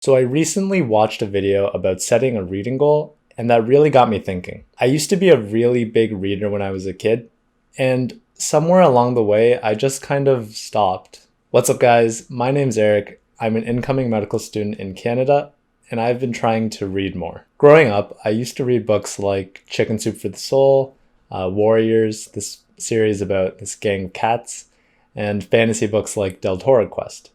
So I recently watched a video about setting a reading goal, and that really got me thinking. I used to be a really big reader when I was a kid, and somewhere along the way, I just kind of stopped. What's up, guys? My name's Eric. I'm an incoming medical student in Canada, and I've been trying to read more. Growing up, I used to read books like Chicken Soup for the Soul, Warriors, this series about this gang of cats, and fantasy books like Del Toro Quest.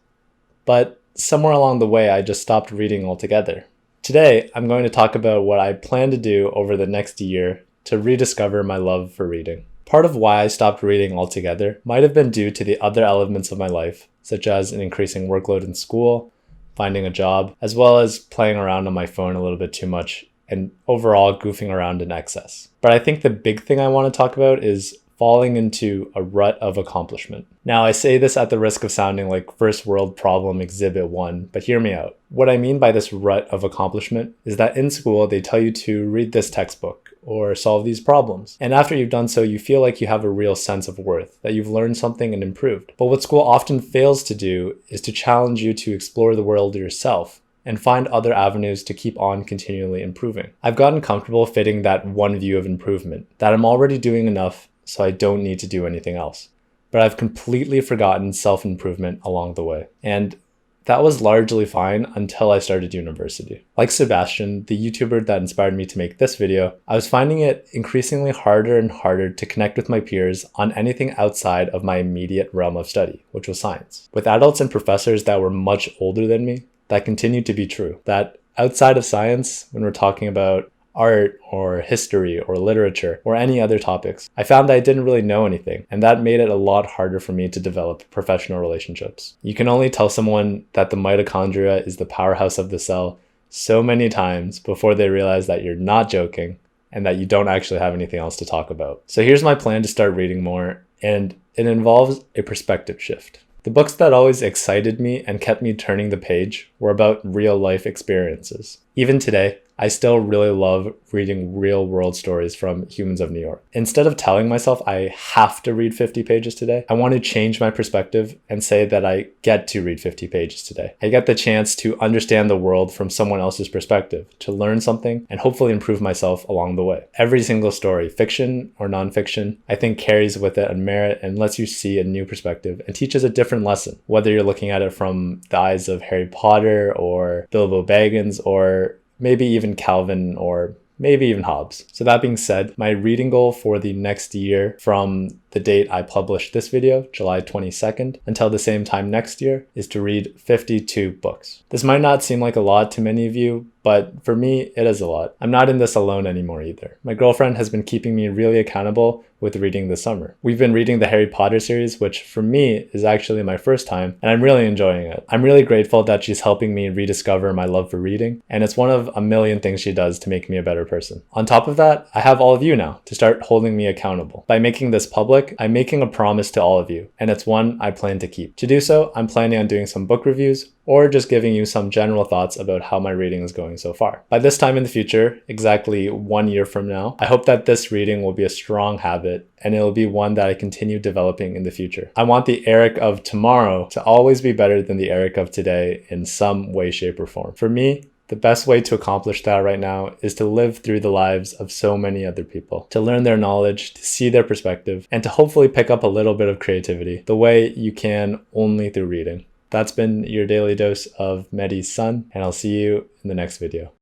But somewhere along the way, I just stopped reading altogether. Today, I'm going to talk about what I plan to do over the next year to rediscover my love for reading. Part of why I stopped reading altogether might have been due to the other elements of my life, such as an increasing workload in school, finding a job, as well as playing around on my phone a little bit too much, and overall goofing around in excess. But I think the big thing I want to talk about is falling into a rut of accomplishment. Now, I say this at the risk of sounding like first world problem exhibit 1, but hear me out. What I mean by this rut of accomplishment is that in school, they tell you to read this textbook or solve these problems. And after you've done so, you feel like you have a real sense of worth, that you've learned something and improved. But what school often fails to do is to challenge you to explore the world yourself and find other avenues to keep on continually improving. I've gotten comfortable fitting that one view of improvement, that I'm already doing enough, so I don't need to do anything else. But I've completely forgotten self-improvement along the way. And that was largely fine until I started university. Like Sebastian, the YouTuber that inspired me to make this video, I was finding it increasingly harder and harder to connect with my peers on anything outside of my immediate realm of study, which was science. With adults and professors that were much older than me, that continued to be true. That outside of science, when we're talking about art or history or literature or any other topics, I found that I didn't really know anything, and that made it a lot harder for me to develop professional relationships. You can only tell someone that the mitochondria is the powerhouse of the cell so many times before they realize that you're not joking and that you don't actually have anything else to talk about. So here's my plan to start reading more, and it involves a perspective shift. The books that always excited me and kept me turning the page were about real life experiences. Even today, I still really love reading real world stories from humans of New York. Instead of telling myself I have to read 50 pages today, I want to change my perspective and say that I get to read 50 pages today. I get the chance to understand the world from someone else's perspective, to learn something, and hopefully improve myself along the way. Every single story, fiction or nonfiction, I think carries with it a merit and lets you see a new perspective and teaches a different lesson, whether you're looking at it from the eyes of Harry Potter or Bilbo Baggins or maybe even Calvin, or maybe even Hobbes. So that being said, my reading goal for the next year from the date I published this video, July 22nd, until the same time next year, is to read 52 books. This might not seem like a lot to many of you, but for me, it is a lot. I'm not in this alone anymore either. My girlfriend has been keeping me really accountable with reading this summer. We've been reading the Harry Potter series, which for me is actually my first time, and I'm really enjoying it. I'm really grateful that she's helping me rediscover my love for reading, and it's one of a million things she does to make me a better person. On top of that, I have all of you now to start holding me accountable. By making this public, I'm making a promise to all of you, and it's one I plan to keep. To do so, I'm planning on doing some book reviews, or just giving you some general thoughts about how my reading is going so far. By this time in the future, exactly 1 year from now, I hope that this reading will be a strong habit, and it'll be one that I continue developing in the future. I want the Eric of tomorrow to always be better than the Eric of today in some way, shape, or form. For me, the best way to accomplish that right now is to live through the lives of so many other people, to learn their knowledge, to see their perspective, and to hopefully pick up a little bit of creativity, the way you can only through reading. That's been your daily dose of Medi's Sun, and I'll see you in the next video.